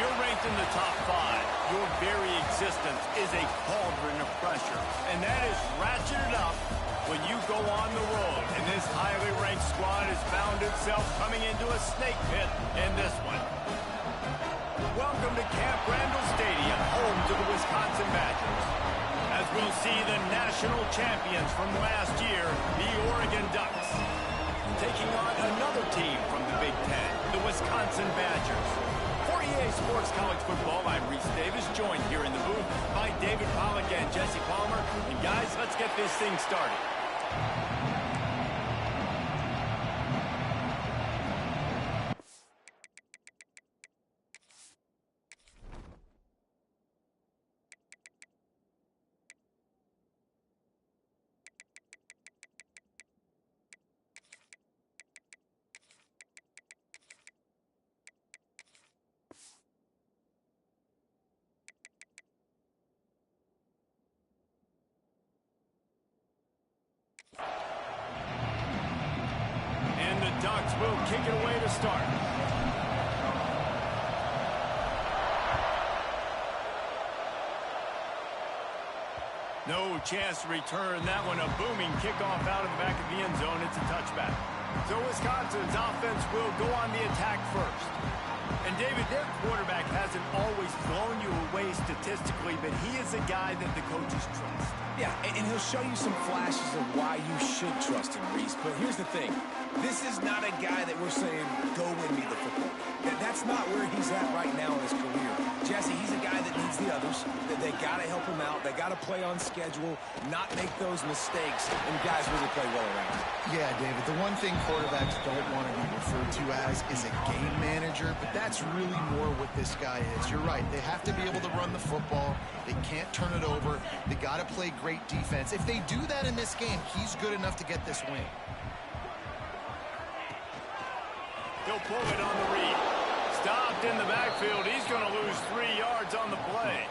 you're ranked in the top 5, your very existence is a cauldron of pressure. And that is ratcheted up when you go on the road. And this highly ranked squad has found itself coming into a snake pit in this one. Welcome to Camp Randall Stadium, home to the Wisconsin Badgers. As we'll see the national champions from last year, the Oregon Ducks, taking on another team from the Big Ten, the Wisconsin Badgers. For EA Sports College Football, I'm Reese Davis, joined here in the booth by David Pollack and Jesse Palmer. And guys, let's get this thing started. Ducks will kick it away to start. No chance to return that one. A booming kickoff out of the back of the end zone. It's a touchback. So Wisconsin's offense will go on the attack first. And David, their quarterback hasn't always blown you away statistically, but he is a guy that the coaches trust. Yeah, and he'll show you some flashes of why you should trust him, Reese. But here's the thing. This is not a guy that we're saying, go win me the football. That's not where he's at right now in his career. Jesse, he's a guy that needs the others. That they got to help him out. They got to play on schedule, not make those mistakes, and guys really play well around him. Yeah, David, the one thing quarterbacks don't want to be referred to as is a game manager, but that's really more what this guy is. You're right. They have to be able to run the football. They can't turn it over. They got to play great defense. If they do that in this game, he's good enough to get this win. He'll pull it on the read. Stopped in the backfield. He's going to lose 3 yards on the play.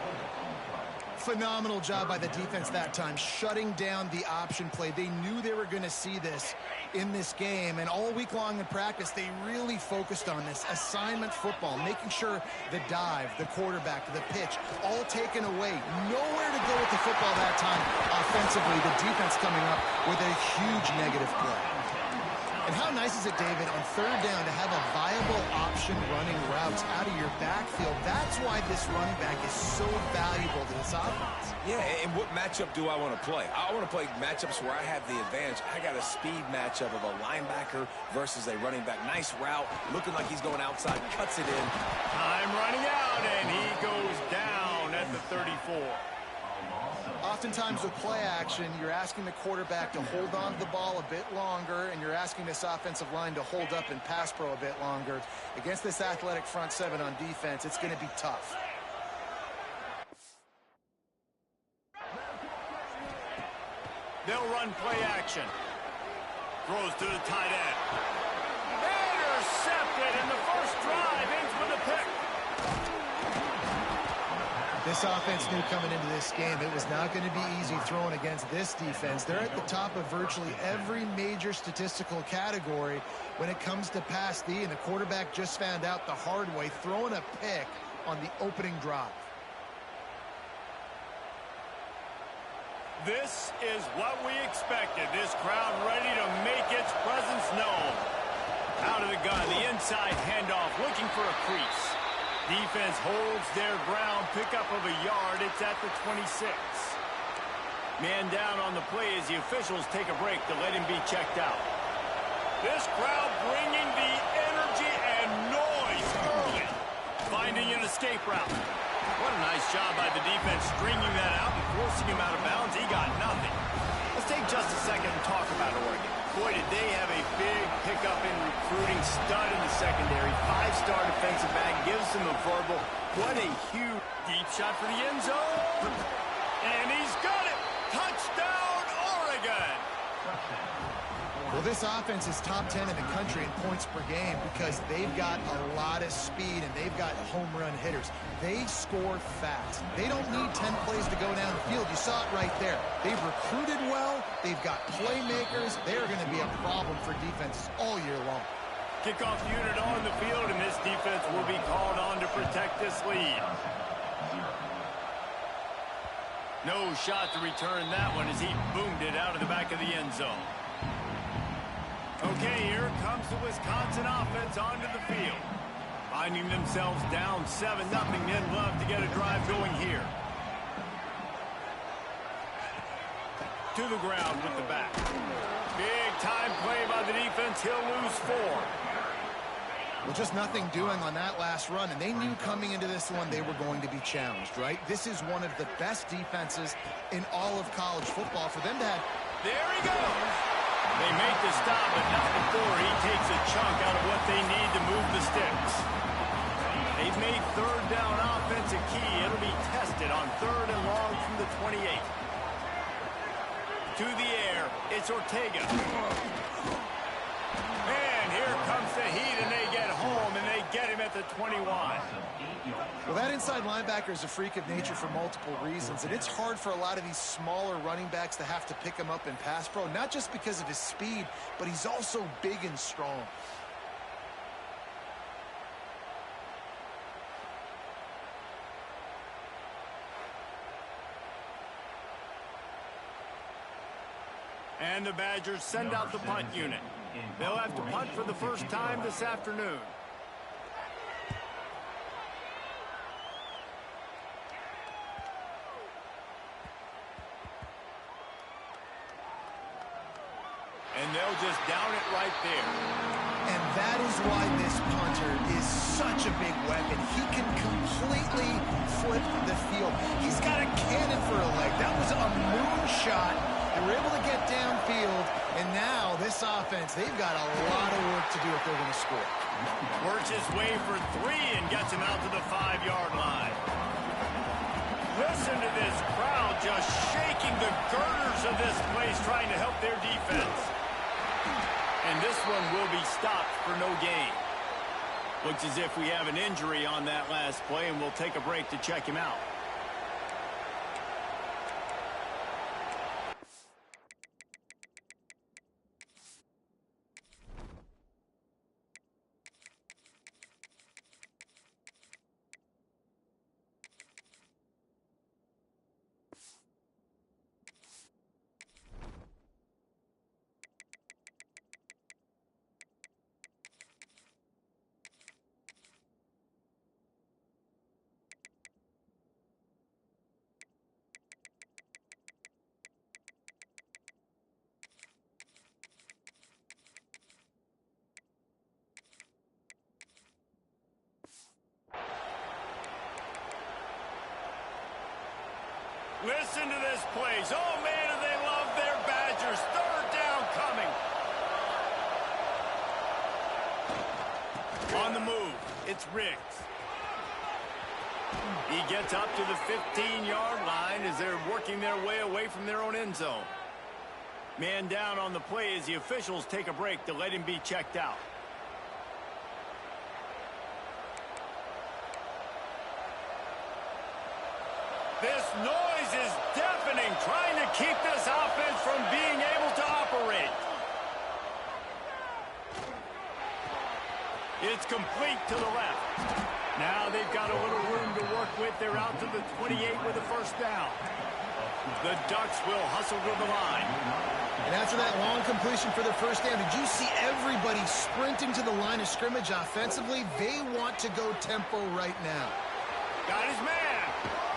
Phenomenal job by the defense that time, shutting down the option play. They knew they were going to see this in this game, and all week long in practice, they really focused on this assignment football, making sure the dive, the quarterback, the pitch, all taken away. Nowhere to go with the football that time offensively. The defense coming up with a huge negative play. And how nice is it, David, on third down to have a viable option running routes out of your backfield? That's why this running back is so valuable to this offense. Yeah, and what matchup do I want to play? I want to play matchups where I have the advantage. I got a speed matchup of a linebacker versus a running back. Nice route, looking like he's going outside, cuts it in. Time running out, and he goes down at the 34. Oftentimes with play action, you're asking the quarterback to hold on to the ball a bit longer, and you're asking this offensive line to hold up in pass pro a bit longer. Against this athletic front seven on defense, it's going to be tough. They'll run play action. Throws to the tight end. Intercepted, and the first drive ends with a pick. This offense knew coming into this game it was not going to be easy throwing against this defense. They're at the top of virtually every major statistical category when it comes to pass D, and the quarterback just found out the hard way, throwing a pick on the opening drive. This is what we expected. This crowd ready to make its presence known. Out of the gun, the inside handoff, looking for a crease. Defense holds their ground, pickup of a yard. It's at the 26. Man down on the play as the officials take a break to let him be checked out. This crowd bringing the energy and noise early. Finding an escape route. What a nice job by the defense stringing that out and forcing him out of bounds. He got nothing. Let's take just a second and talk about Oregon. Boy, did they have a big pickup in recruiting. Stud in the secondary. 5-star defensive back. Gives him a verbal. What a huge deep shot for the end zone. And he's got it. Touchdown, Oregon. Well, this offense is top 10 in the country in points per game because they've got a lot of speed and they've got home run hitters. They score fast. They don't need 10 plays to go down the field. You saw it right there. They've recruited well. They've got playmakers. They're going to be a problem for defenses all year long. Kickoff unit on the field, and this defense will be called on to protect this lead. No shot to return that one as he boomed it out of the back of the end zone. Okay, here comes the Wisconsin offense onto the field. Finding themselves down 7-0, they'd love to get a drive going here. To the ground with the back. Big time play by the defense. He'll lose 4. Well, just nothing doing on that last run, and they knew coming into this one they were going to be challenged, right? This is one of the best defenses in all of college football for them to have. There he goes. They make the stop, but not before he takes a chunk out of what they need to move the sticks. They've made third down offense a key. It'll be tested on 3rd and long from the 28. To the air, it's Ortega. And here comes the heat, and they get home, and they get him at the 21. Well, that inside linebacker is a freak of nature for multiple reasons, and it's hard for a lot of these smaller running backs to have to pick him up in pass pro, not just because of his speed, but he's also big and strong. And the Badgers send out the punt unit. They'll have to punt for the first time this afternoon. And they'll just down it right there. And that is why this punter is such a big weapon. He can completely flip the field. He's got a cannon for a leg. That was a moonshot. They were able to get downfield, and now this offense, they've got a lot of work to do if they're going to score. Works his way for 3 and gets him out to the 5-yard line. Listen to this crowd just shaking the girders of this place, trying to help their defense. And this one will be stopped for no gain. Looks as if we have an injury on that last play, and we'll take a break to check him out. Listen to this place. Oh, man, do they love their Badgers. 3rd down coming. On the move, it's Riggs. He gets up to the 15-yard line as they're working their way away from their own end zone. Man down on the play as the officials take a break to let him be checked out. This noise is deafening, trying to keep this offense from being able to operate. It's complete to the left. Now they've got a little room to work with. They're out to the 28 with a 1st down. The Ducks will hustle to the line. And after that long completion for the 1st down, did you see everybody sprinting to the line of scrimmage offensively? They want to go tempo right now. Got his man.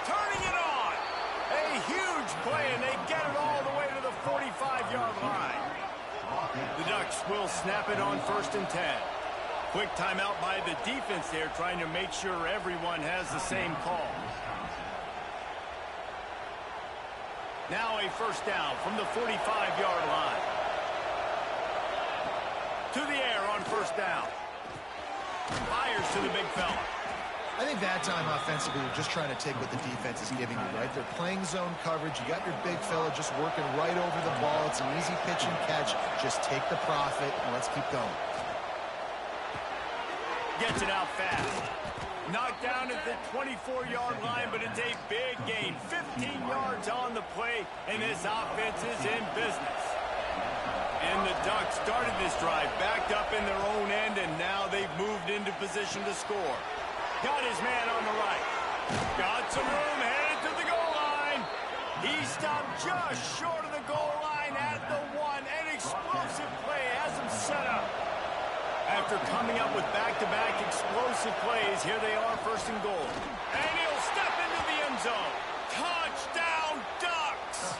Turning it on. A huge play, and they get it all the way to the 45-yard line. The Ducks will snap it on 1st and 10. Quick timeout by the defense there, trying to make sure everyone has the same call. Now a 1st down from the 45-yard line. To the air on 1st down. Fires to the big fella. I think that time offensively, you're just trying to take what the defense is giving you, right? They're playing zone coverage. You got your big fella just working right over the ball. It's an easy pitch and catch. Just take the profit, and let's keep going. Gets it out fast. Knocked down at the 24-yard line, but it's a big gain. 15 yards on the play, and this offense is in business. And the Ducks started this drive backed up in their own end, and now they've moved into position to score. Got his man on the right. Got some room, headed to the goal line. He stopped just short of the goal line at the one. An explosive play has him set up. After coming up with back-to-back explosive plays, here they are, first and goal. And he'll step into the end zone. Touchdown, Ducks!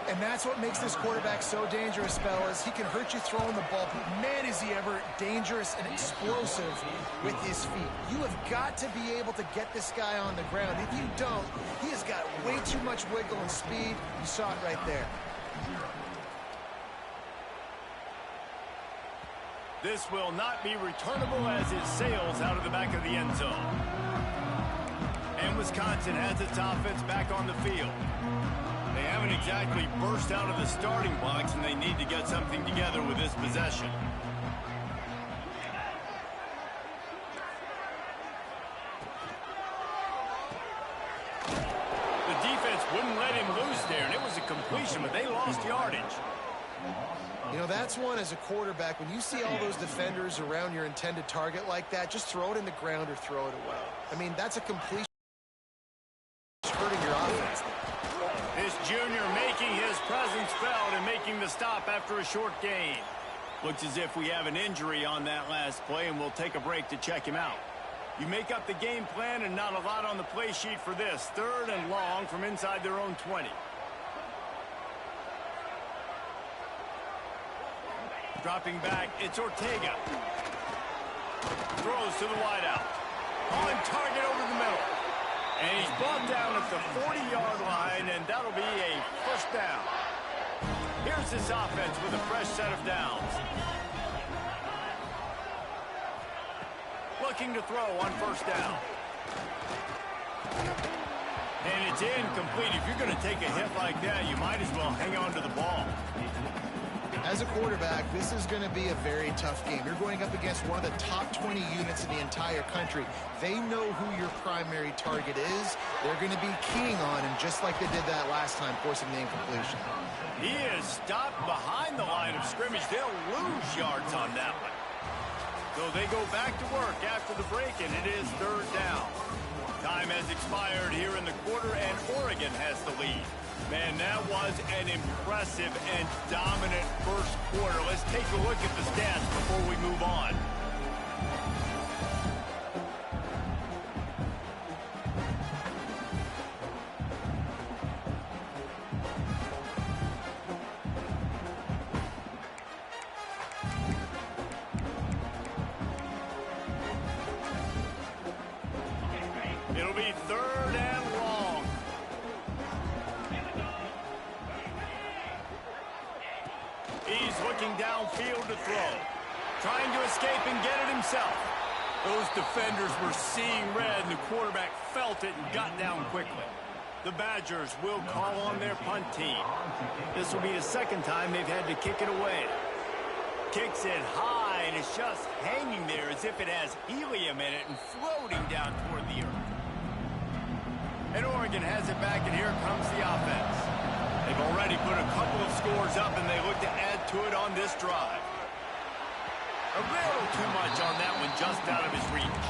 And that's what makes this quarterback so dangerous, fellas. He can hurt you throwing the ball, but man, is he ever dangerous and explosive with his feet. You have got to be able to get this guy on the ground. If you don't, he has got way too much wiggle and speed. You saw it right there. This will not be returnable as it sails out of the back of the end zone. And Wisconsin has its offense back on the field. They haven't exactly burst out of the starting blocks, and they need to get something together with this possession. The defense wouldn't let him loose there, and it was a completion, but they lost yardage. You know, that's one as a quarterback. When you see all those defenders around your intended target like that, just throw it in the ground or throw it away. I mean, that's a completion hurting your offense. This junior making his presence felt and making the stop after a short gain. Looks as if we have an injury on that last play, and we'll take a break to check him out. You make up the game plan and not a lot on the play sheet for this. 3rd and long from inside their own 20. Dropping back, it's Ortega. Throws to the wideout. On target over the middle. And he's brought down at the 40-yard line, and that'll be a first down. Here's this offense with a fresh set of downs. Looking to throw on first down. And it's incomplete. If you're going to take a hit like that, you might as well hang on to the ball. As a quarterback, this is going to be a very tough game. You're going up against one of the top 20 units in the entire country. They know who your primary target is. They're going to be keying on him just like they did that last time, forcing the incompletion. He is stopped behind the line of scrimmage. They'll lose yards on that one. So they go back to work after the break, and it is 3rd down. Time has expired here in the quarter, and Oregon has the lead. Man, that was an impressive and dominant first quarter. Let's take a look at the stats before we move on. It'll be 3rd and long. He's looking downfield to throw. Trying to escape and get it himself. Those defenders were seeing red, and the quarterback felt it and got down quickly. The Badgers will call on their punt team. This will be the 2nd time they've had to kick it away. Kicks it high, and it's just hanging there as if it has helium in it and floating down toward the earth. And Oregon has it back, and here comes the offense. They've already put a couple of scores up, and they look to add to it on this drive. A little too much on that one, just out of his reach.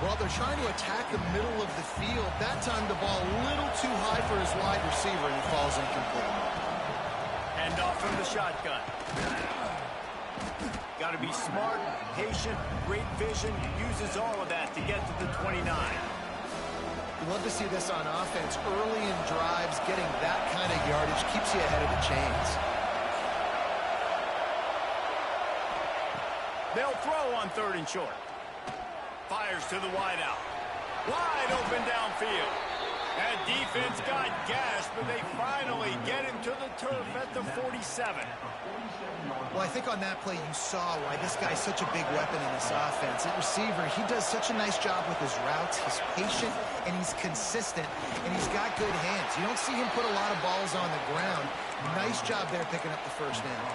Well, they're trying to attack the middle of the field. That time the ball a little too high for his wide receiver, and he falls incomplete. Hand off from the shotgun. Got to be smart, patient, great vision. Uses all of that to get to the 29. You love to see this on offense. Early in drives, getting that kind of yardage keeps you ahead of the chains. They'll throw on 3rd and short. Fires to the wideout. Wide open downfield. That defense got gashed, but they finally get him to the turf at the 47. Well, I think on that play you saw why this guy's such a big weapon in this offense. At receiver, he does such a nice job with his routes. He's patient, and he's consistent, and he's got good hands. You don't see him put a lot of balls on the ground. Nice job there picking up the first down.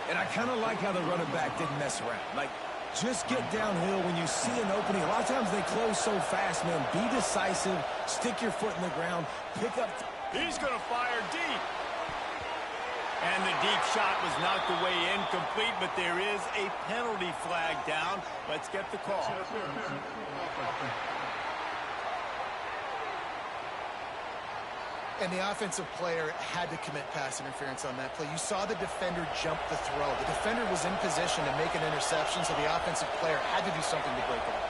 And I kind of like how the running back didn't mess around. Like, just get downhill when you see an opening. A lot of times they close so fast, man. Be decisive. Stick your foot in the ground. Pick up. He's going to fire deep. And And the deep shot was knocked away incomplete, but there is a penalty flag down. Let's get the call. And the offensive player had to commit pass interference on that play. You saw the defender jump the throw. The defender was in position to make an interception, so the offensive player had to do something to break it up.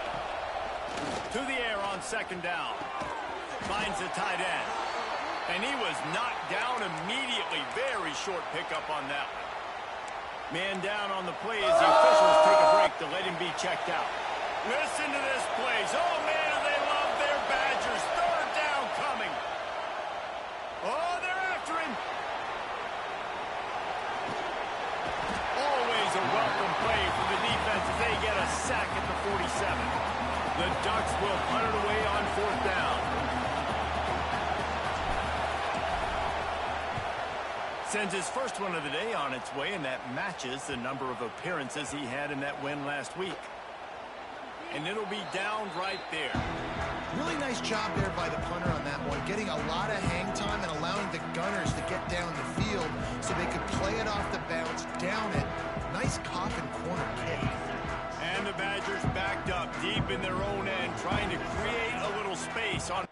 To the air on second down. Finds the tight end. And he was knocked down immediately. Very short pickup on that one. Man down on the play as the officials take a break to let him be checked out. Listen to this plays. Oh, man, do they love their Badgers. Third down coming. Oh, they're after him. Always a welcome play for the defense as they get a sack at the 47. The Ducks will punt it away on fourth down. Sends his first one of the day on its way, and that matches the number of appearances he had in that win last week. And it'll be down right there. Really nice job there by the punter on that one, getting a lot of hang time and allowing the Gunners to get down the field so they could play it off the bounce, down it. Nice coffin corner kick. And the Badgers backed up deep in their own end, trying to create a little space on...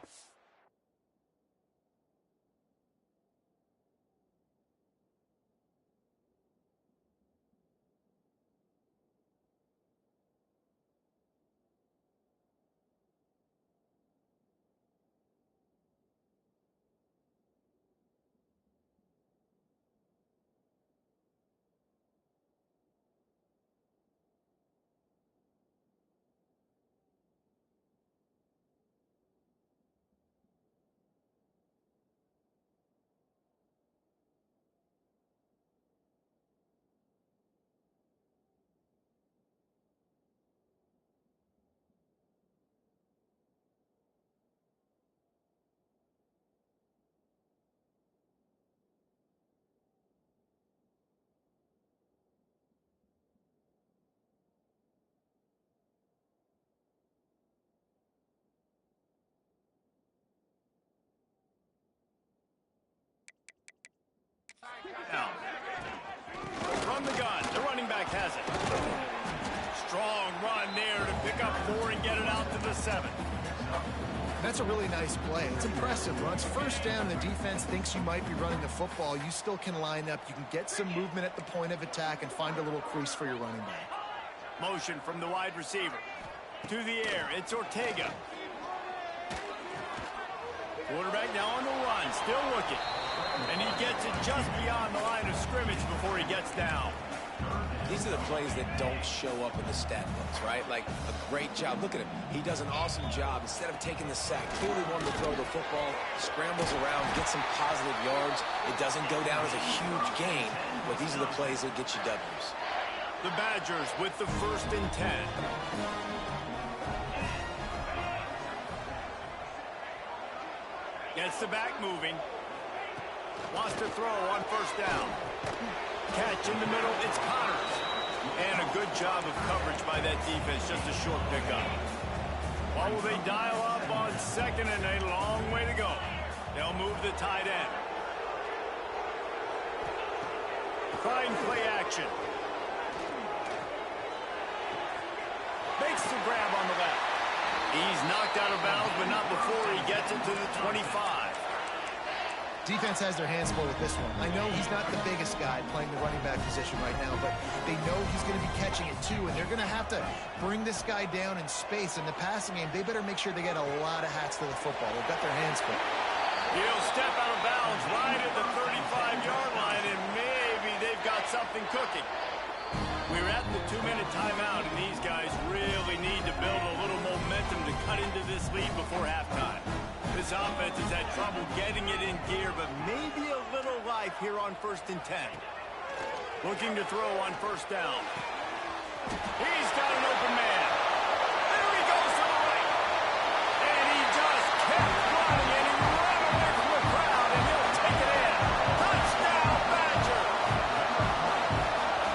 Now, from the gun, the running back has it. Strong run there to pick up 4 and get it out to the 7. That's a really nice play. It's impressive. Once first down, the defense thinks you might be running the football. You still can line up. You can get some movement at the point of attack and find a little crease for your running back. Motion from the wide receiver. To the air, it's Ortega. Quarterback now on the run, still looking. And he gets it just beyond the line of scrimmage before he gets down. These are the plays that don't show up in the stat books, right? Like a great job. Look at him. He does an awesome job. Instead of taking the sack, clearly wanted to throw the football, scrambles around, gets some positive yards. It doesn't go down as a huge gain, but these are the plays that get you W's. The Badgers with the 1st and 10. Gets the back moving. Wants to throw on first down. Catch in the middle, it's Connors. And a good job of coverage by that defense, just a short pickup. What will they dial up on 2nd and a long way to go? They'll move the tight end. Fine play action. Makes the grab on the left. He's knocked out of bounds, but not before he gets it to the 25. Defense has their hands full with this one. I know he's not the biggest guy playing the running back position right now, but they know he's going to be catching it too, and they're going to have to bring this guy down in space. In the passing game, they better make sure they get a lot of hats to the football. They've got their hands full. He'll step out of bounds right at the 35-yard line, and maybe they've got something cooking. We're at the 2-minute timeout, and these guys really need to build a little momentum to cut into this lead before halftime. This offense has had trouble getting it in gear, but maybe a little life here on 1st and 10. Looking to throw on first down. He's got an open man. There he goes to the right. And he just kept running, and he ran away from the crowd, and he'll take it in. Touchdown, Badger!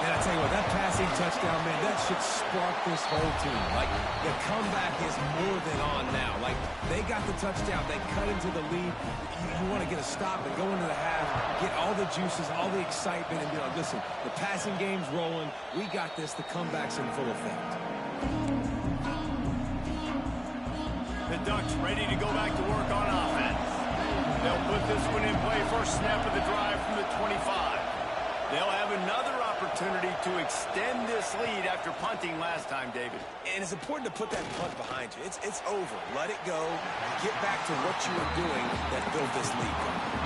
And I tell you what, that passing touchdown, man, that should spark this whole team. Like, the comeback is more than on now. Like, they got the touchdown. They cut into the lead. You want to get a stop and go into the half, get all the juices, all the excitement, and be like, listen, the passing game's rolling. We got this. The comeback's in full effect. The Ducks ready to go back to work on offense. They'll put this one in play first snap of the drive from the 25. They'll have another opportunity to extend this lead after punting last time, David. And it's important to put that punt behind you. It's over. Let it go. Get back to what you were doing that built this lead.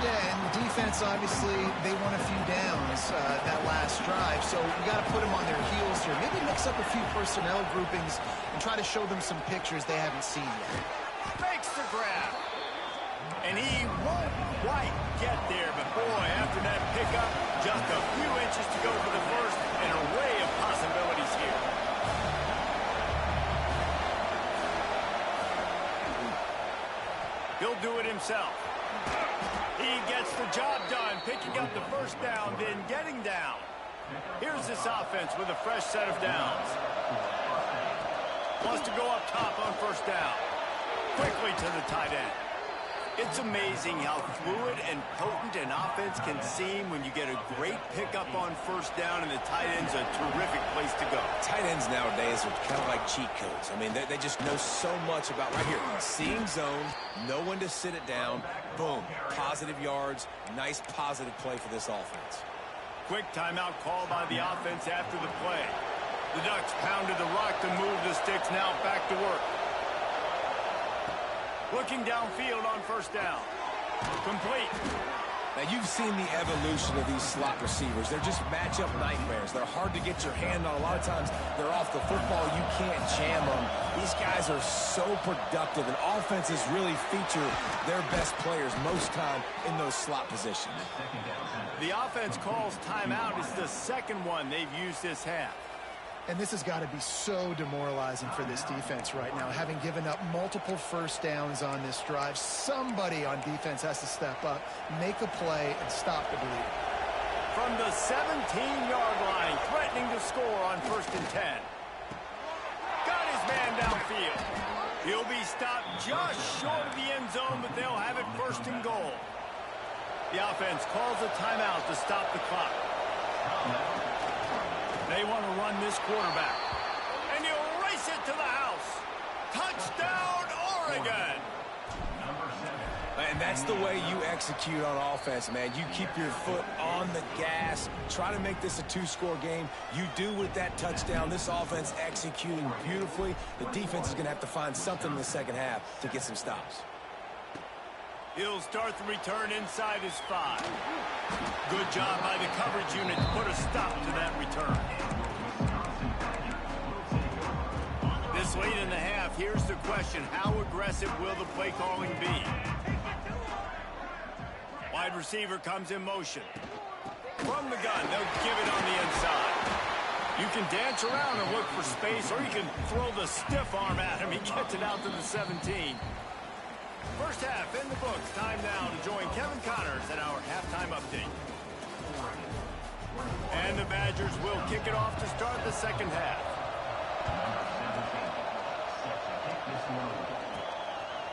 Yeah, and the defense, obviously, they won a few downs that last drive, so you got to put them on their heels here. Maybe mix up a few personnel groupings and try to show them some pictures they haven't seen yet. Makes the grab. And he won't quite get there, but boy, after that pickup, just a few inches to go for the first, an array of possibilities here. He'll do it himself. He gets the job done, picking up the first down, then getting down. Here's this offense with a fresh set of downs. Wants to go up top on first down. Quickly to the tight end. It's amazing how fluid and potent an offense can seem when you get a great pickup on first down, and the tight end's a terrific place to go. Tight ends nowadays are kind of like cheat codes. I mean, they just know so much about right here. Seeing zone, know when to sit it down, boom, positive yards, nice positive play for this offense. Quick timeout called by the offense after the play. The Ducks pounded the rock to move the sticks, now back to work. Looking downfield on first down. Complete. Now, you've seen the evolution of these slot receivers. They're just matchup nightmares. They're hard to get your hand on. A lot of times, they're off the football. You can't jam them. These guys are so productive, and offenses really feature their best players most time in those slot positions. The offense calls timeout. It's the second one they've used this half. And this has got to be so demoralizing for this defense right now, having given up multiple first downs on this drive. Somebody on defense has to step up, make a play, and stop the bleeding. From the 17-yard line, threatening to score on 1st and 10. Got his man downfield. He'll be stopped just short of the end zone, but they'll have it 1st and goal. The offense calls a timeout to stop the clock. They want to run this quarterback. And he'll race it to the house. Touchdown, Oregon! And that's the way you execute on offense, man. You keep your foot on the gas. Try to make this a two-score game. You do with that touchdown. This offense executing beautifully. The defense is going to have to find something in the second half to get some stops. He'll start the return inside his 5. Good job by the coverage unit to put a stop to that return. This late in the half, here's the question. How aggressive will the play calling be? Wide receiver comes in motion. From the gun, they'll give it on the inside. You can dance around and look for space, or you can throw the stiff arm at him. He gets it out to the 17. First half in the books. Time now to join Kevin Connors at our halftime update. And the Badgers will kick it off to start the second half.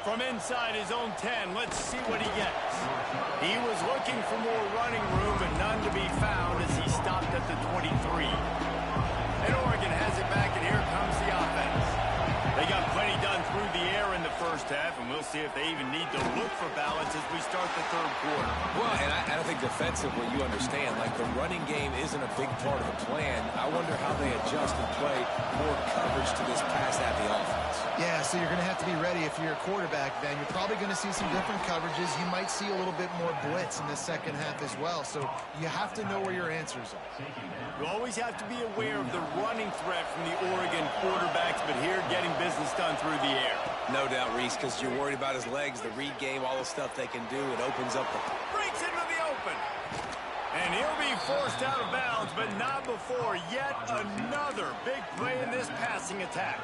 From inside his own 10, let's see what he gets. He was looking for more running room, but none to be found as he stopped at the 23. And Oregon has it back, and here comes the offense. They got plenty done through the air in the first half, and we'll see if they even need to look for balance as we start the third quarter. Well, and I think defensively, you understand, like the running game isn't a big part of the plan. I wonder how they adjust and play more coverage to this pass-happy offense. Yeah, so you're going to have to be ready if you're a quarterback, then. You're probably going to see some different coverages. You might see a little bit more blitz in the second half as well, so you have to know where your answers are. You always have to be aware of the running threat from the Oregon quarterbacks, but here getting business done through the air. No doubt, Reese, because you're worried about his legs, the read game, all the stuff they can do. It opens up the... Breaks into the open. And he'll be forced out of bounds, but not before yet another big play in this passing attack.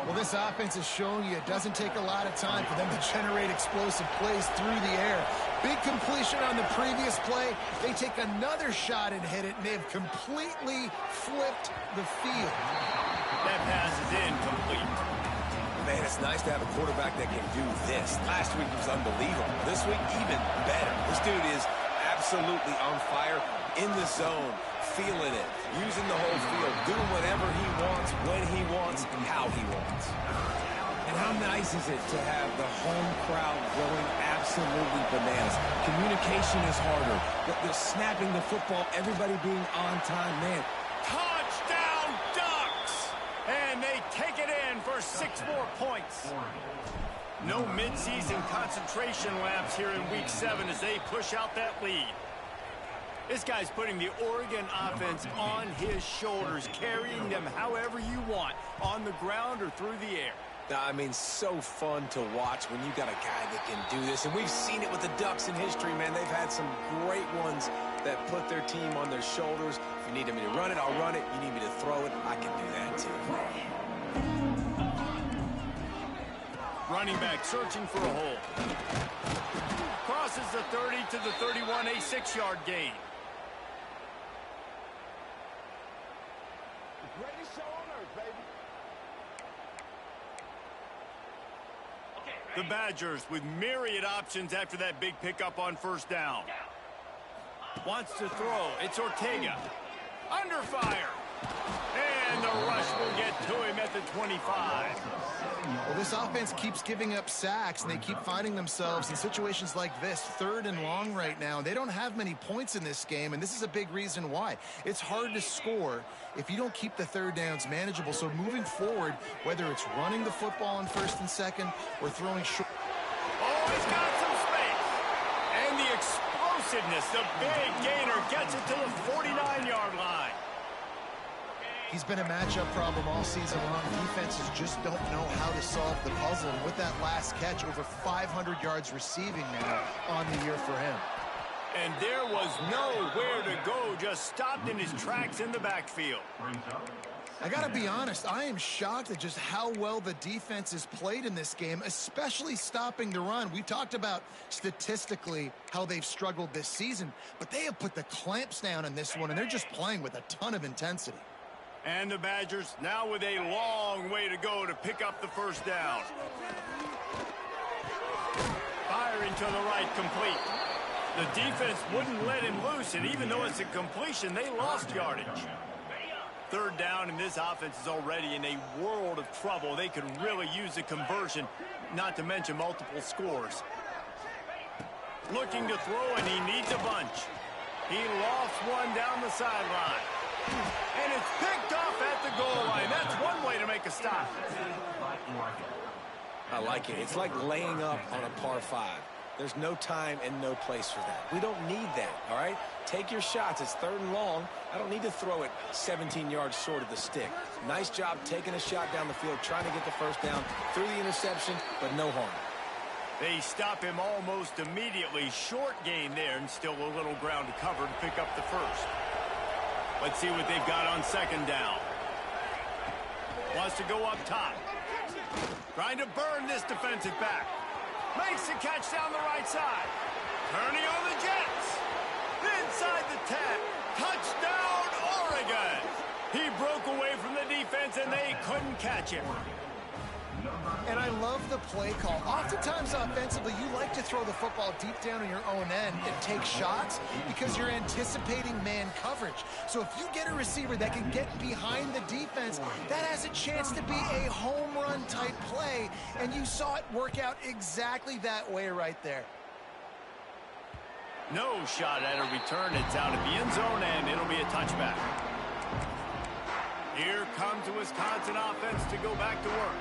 Well, this offense is showing you it doesn't take a lot of time for them to generate explosive plays through the air. Big completion on the previous play. They take another shot and hit it, and they've completely flipped the field. That pass is incomplete. Man, it's nice to have a quarterback that can do this. Last week was unbelievable. This week, even better. This dude is absolutely on fire, in the zone, feeling it, using the whole field, doing whatever he wants, when he wants, and how he wants. And how nice is it to have the home crowd going absolutely bananas? Communication is harder. They're snapping the football, everybody being on time. Man, Touchdown Ducks! And they take it in for 6 more points. No midseason concentration laps here in Week 7 as they push out that lead. This guy's putting the Oregon offense on his shoulders, carrying them however you want, on the ground or through the air. I mean, so fun to watch when you got a guy that can do this. And we've seen it with the Ducks in history, man. They've had some great ones that put their team on their shoulders. If you need me to run it, I'll run it. You need me to throw it, I can do that too. Running back searching for a hole. Crosses the 30 to the 31, a 6-yard gain. Greatest show on earth, baby. The Badgers with myriad options after that big pickup on first down. Wants to throw. It's Ortega. Under fire. And the rush will get to him at the 25. Well, this offense keeps giving up sacks, and they keep finding themselves in situations like this, 3rd and long right now. They don't have many points in this game, and this is a big reason why. It's hard to score if you don't keep the 3rd downs manageable. So moving forward, whether it's running the football on 1st and 2nd or throwing short. Oh, he's got some space. And the explosiveness, the big gainer gets it to the 49-yard line. He's been a matchup problem all season long. Defenses just don't know how to solve the puzzle. And with that last catch, over 500 yards receiving now on the year for him. And there was nowhere to go, just stopped in his tracks in the backfield. I got to be honest, I am shocked at just how well the defense has played in this game, especially stopping the run. We talked about statistically how they've struggled this season, but they have put the clamps down in this one, and they're just playing with a ton of intensity. And the Badgers now with a long way to go to pick up the first down. Firing to the right, complete. The defense wouldn't let him loose, and even though it's a completion, they lost yardage. 3rd down, and this offense is already in a world of trouble. They could really use a conversion, not to mention multiple scores. Looking to throw, and he needs a bunch. He lost one down the sideline. And it's picked off at the goal line. That's one way to make a stop. I like it. It's like laying up on a par 5. There's no time and no place for that. We don't need that, all right? Take your shots. It's 3rd and long. I don't need to throw it 17 yards short of the stick. Nice job taking a shot down the field, trying to get the first down through the interception, but no harm. They stop him almost immediately. Short gain there, and still a little ground to cover to pick up the first. Let's see what they've got on 2nd down. Wants to go up top. Trying to burn this defensive back. Makes the catch down the right side. Turning on the Jets. Inside the 10. Touchdown, Oregon. He broke away from the defense, and they couldn't catch him. And I love the play call. Oftentimes offensively, you like to throw the football deep down on your own end and take shots because you're anticipating man coverage. So if you get a receiver that can get behind the defense, that has a chance to be a home run type play. And you saw it work out exactly that way right there. No shot at a return. It's out of the end zone, and it'll be a touchback. Here comes the Wisconsin offense to go back to work.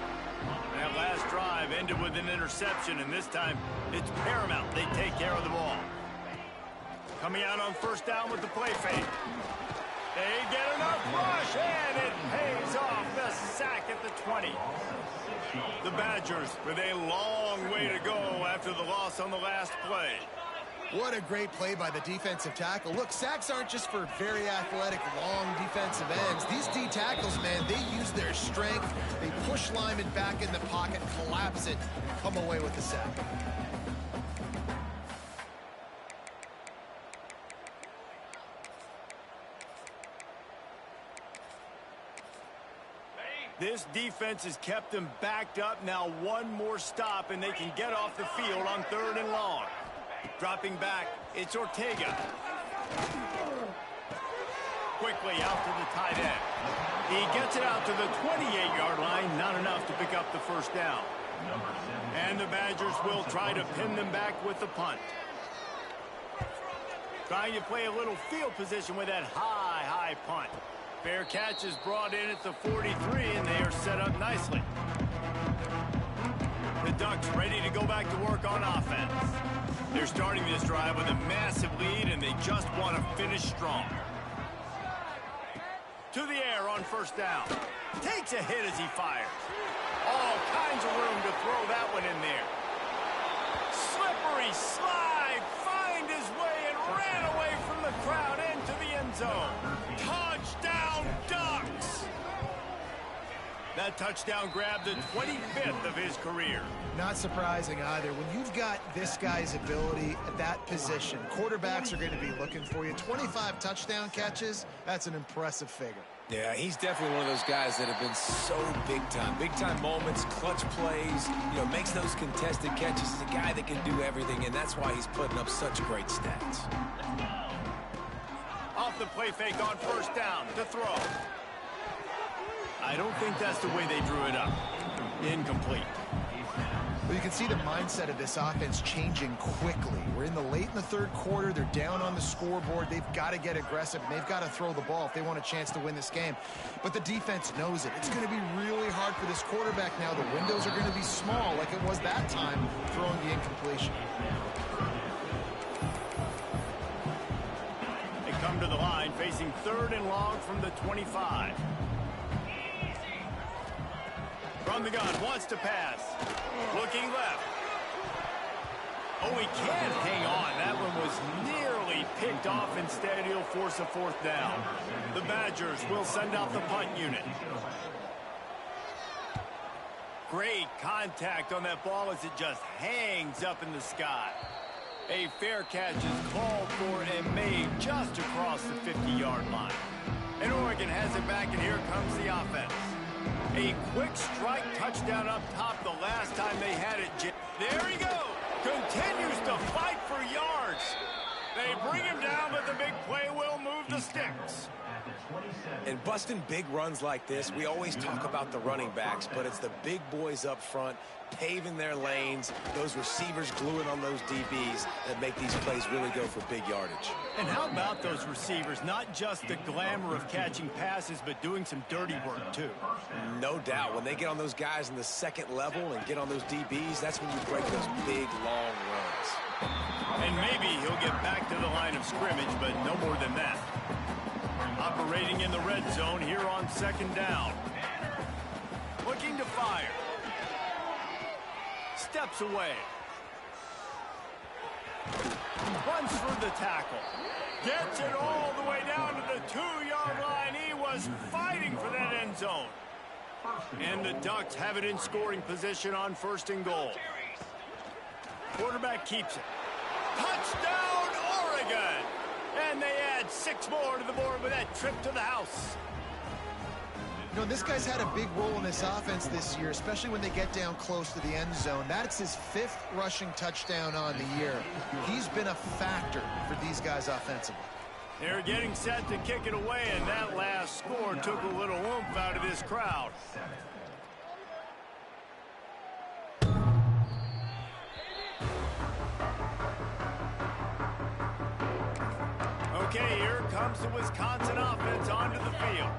That last drive ended with an interception, and this time it's paramount they take care of the ball. Coming out on 1st down with the play fake. They get enough rush, and it pays off. The sack at the 20. The Badgers with a long way to go after the loss on the last play. What a great play by the defensive tackle. Look, sacks aren't just for very athletic, long defensive ends. These D tackles, man, they use their strength. They push linemen back in the pocket, collapse it, come away with the sack. This defense has kept them backed up. Now one more stop, and they can get off the field on 3rd and long. Dropping back, it's Ortega. Quickly out to the tight end. He gets it out to the 28-yard line. Not enough to pick up the first down. And the Badgers will try to pin them back with the punt. Trying to play a little field position with that high punt. Fair catch is brought in at the 43, and they are set up nicely. The Ducks ready to go back to work on offense. They're starting this drive with a massive lead, and they just want to finish strong. To the air on first down. Takes a hit as he fires. All kinds of room to throw that one in there. Slippery slide, find his way and ran away from the crowd into the end zone. Touchdown, Ducks! That touchdown grabbed the 25th of his career. Not surprising either. When you've got this guy's ability at that position, quarterbacks are going to be looking for you. 25 touchdown catches, that's an impressive figure. Yeah, he's definitely one of those guys that have been so big time. Big time moments, clutch plays, makes those contested catches. He's a guy that can do everything, and that's why he's putting up such great stats. Off the play fake on first down to throw. I don't think that's the way they drew it up. Incomplete. Well, you can see the mindset of this offense changing quickly. We're in the 3rd quarter. They're down on the scoreboard. They've got to get aggressive, and they've got to throw the ball if they want a chance to win this game. But the defense knows it. It's going to be really hard for this quarterback now. The windows are going to be small like it was that time throwing the incompletion. They come to the line facing 3rd and long from the 25. From the gun, wants to pass. Looking left. Oh, he can't hang on. That one was nearly picked off. Instead, he'll force a 4th down. The Badgers will send out the punt unit. Great contact on that ball as it just hangs up in the sky. A fair catch is called for and made just across the 50-yard line. And Oregon has it back, and here comes the offense. A quick strike touchdown up top the last time they had it. There he goes. Continues to fight for yards. They bring him down, but the big play will move the sticks. And busting big runs like this, we always talk about the running backs, but it's the big boys up front paving their lanes, those receivers gluing on those DBs that make these plays really go for big yardage. And how about those receivers? Not just the glamour of catching passes, but doing some dirty work too. No doubt. When they get on those guys in the 2nd level and get on those DBs, that's when you break those big, long runs. And maybe he'll get back to the line of scrimmage, but no more than that. Operating in the red zone here on 2nd down. Looking to fire. Steps away. Runs through the tackle. Gets it all the way down to the 2-yard line. He was fighting for that end zone. And the Ducks have it in scoring position on 1st and goal. Quarterback keeps it. Touchdown, Oregon! And they add 6 more to the board with that trip to the house. This guy's had a big role in this offense this year, especially when they get down close to the end zone. That's his 5th rushing touchdown on the year. He's been a factor for these guys offensively. They're getting set to kick it away, and that last score took a little oomph out of this crowd. Okay, here comes the Wisconsin offense onto the field.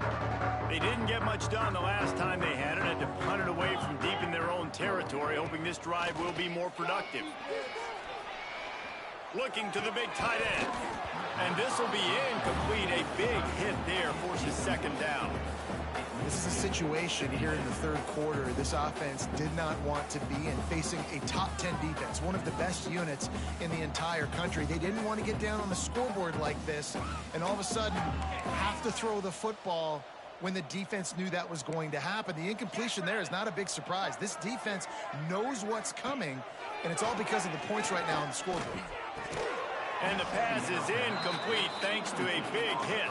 They didn't get much done the last time they had it. Had to punt it away from deep in their own territory, hoping this drive will be more productive. Looking to the big tight end. And this will be incomplete. A big hit there forces 2nd down. This is a situation here in the 3rd quarter this offense did not want to be in, facing a top 10 defense, one of the best units in the entire country. They didn't want to get down on the scoreboard like this and all of a sudden have to throw the football when the defense knew that was going to happen. The incompletion there is not a big surprise. This defense knows what's coming, and it's all because of the points right now on the scoreboard. And the pass is incomplete thanks to a big hit.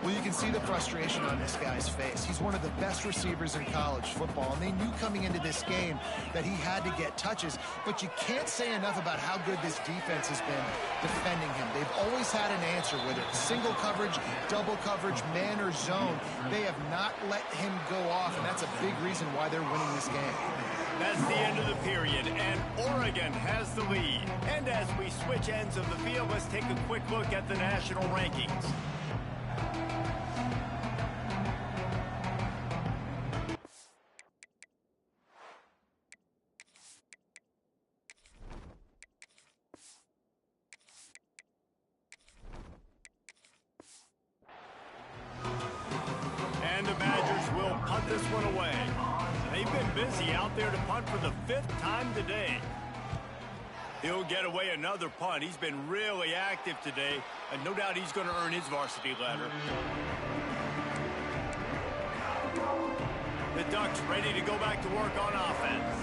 Well, you can see the frustration on this guy's face. He's one of the best receivers in college football, and they knew coming into this game that he had to get touches, but you can't say enough about how good this defense has been defending him. They've always had an answer, whether it's single coverage, double coverage, man or zone. They have not let him go off, and that's a big reason why they're winning this game. That's the end of the period, and Oregon has the lead. And as we switch ends of the field, let's take a quick look at the national rankings. And the Badgers will punt this one away. They've been busy out there to punt for the 5th time today. He'll get away another punt. He's been really active today, and no doubt he's going to earn his varsity letter. The Ducks ready to go back to work on offense.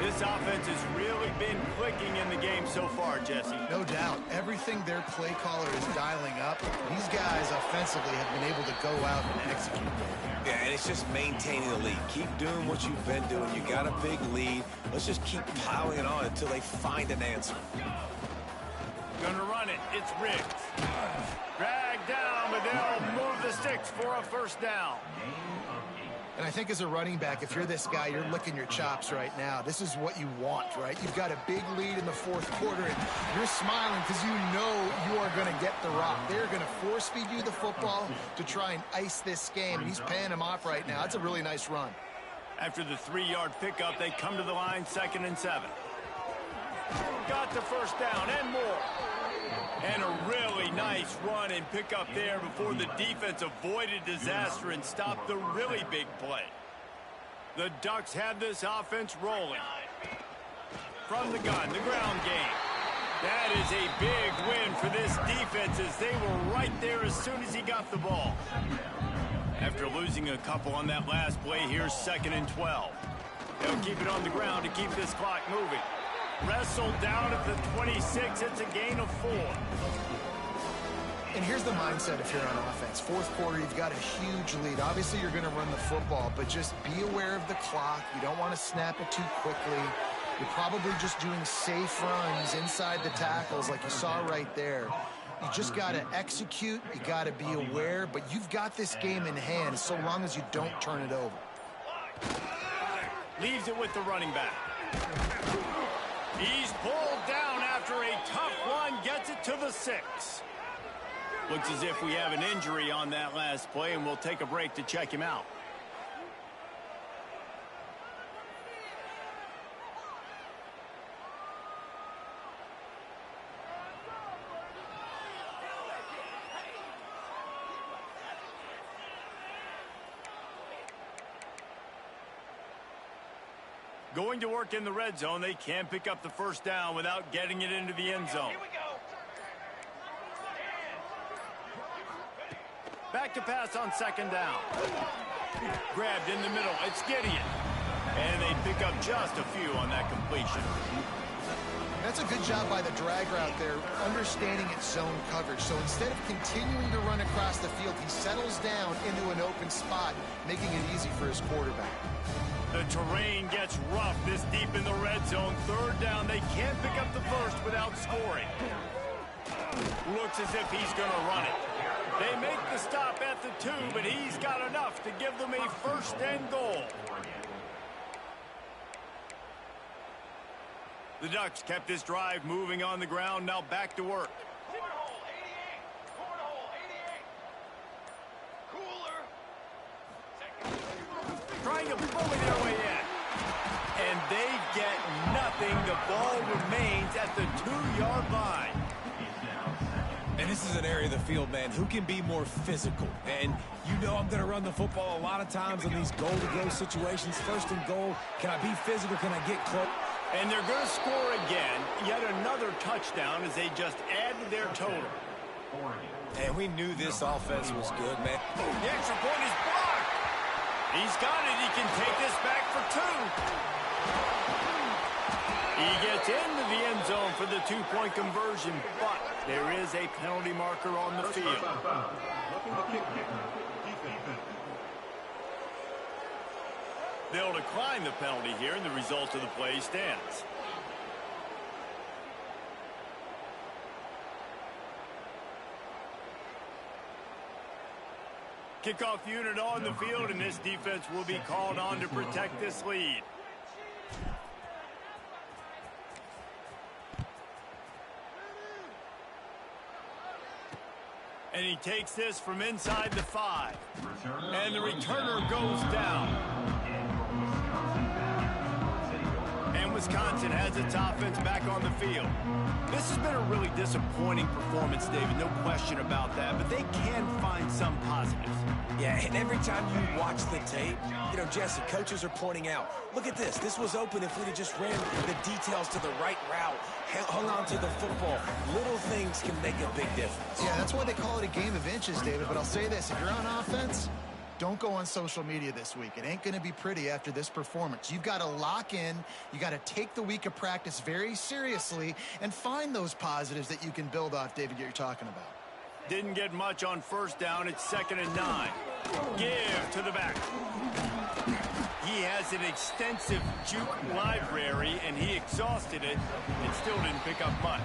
This offense has really been clicking in the game so far, Jesse. No doubt. Everything their play caller is dialing up, these guys offensively have been able to go out and execute. Yeah, and it's just maintaining the lead. Keep doing what you've been doing. You got a big lead. Let's just keep piling it on until they find an answer. Gonna run it. It's Riggs. Drag down, but they'll move the sticks for a first down. And I think as a running back, if you're this guy, you're licking your chops right now. This is what you want, right? You've got a big lead in the 4th quarter, and you're smiling because you know you are going to get the rock. They're going to force feed you the football to try and ice this game, and he's paying him off right now. That's a really nice run. After the 3-yard pickup, they come to the line, 2nd and 7. Got the first down and more. And a really nice run and pickup there before the defense avoided disaster and stopped the really big play. The Ducks have this offense rolling. From the gun, the ground game. That is a big win for this defense as they were right there as soon as he got the ball. After losing a couple on that last play, here's 2nd and 12. They'll keep it on the ground to keep this clock moving. Wrestled down at the 26. It's a gain of 4. And here's the mindset if you're on offense. 4th quarter, you've got a huge lead. Obviously, you're going to run the football, but just be aware of the clock. You don't want to snap it too quickly. You're probably just doing safe runs inside the tackles like you saw right there. You just got to execute. You got to be aware, but you've got this game in hand so long as you don't turn it over. Leaves it with the running back. He's pulled down after a tough run, gets it to the 6. Looks as if we have an injury on that last play, and we'll take a break to check him out. Going to work in the red zone. They can't pick up the first down without getting it into the end zone. Back to pass on 2nd down. Grabbed in the middle. It's Gideon. And they pick up just a few on that completion. That's a good job by the drag route there, understanding its zone coverage. So instead of continuing to run across the field, he settles down into an open spot, making it easy for his quarterback. The terrain gets rough this deep in the red zone. 3rd down. They can't pick up the first without scoring. Looks as if he's going to run it. They make the stop at the 2, but he's got enough to give them a 1st and goal. The Ducks kept this drive moving on the ground. Now back to work. Trying to bully their way in. And they get nothing. The ball remains at the 2-yard line. And this is an area of the field, man, who can be more physical. And you know I'm going to run the football a lot of times in these goal-to-go situations. 1st and goal. Can I be physical? Can I get close? And they're going to score again. Yet another touchdown as they just add to their total. And we knew this offense was good, man. The extra point is blocked. He's got it. He can take this back for 2. He gets into the end zone for the 2-point conversion, but There is a penalty marker on the field. They'll decline the penalty here, and the result of the play stands. Kickoff unit on the field, and this defense will be called on to protect this lead. And he takes this from inside the 5. And the returner goes down. And Wisconsin has its offense back on the field. This has been a really disappointing performance, David, no question about that, but they can find some positives. Yeah, and every time you watch the tape, you know, Jesse, coaches are pointing out, look at this. This was open if we'd have just ran the details to the right route, hung on to the football. Little things can make a big difference. Yeah, that's why they call it a game of inches, David. But I'll say this, if you're on offense, don't go on social media this week. It ain't going to be pretty after this performance. You've got to lock in. You got to take the week of practice very seriously and find those positives that you can build off, David, that you're talking about. Didn't get much on first down. It's 2nd and 9. Give to the back. He has an extensive juke library, and he exhausted it and still didn't pick up much.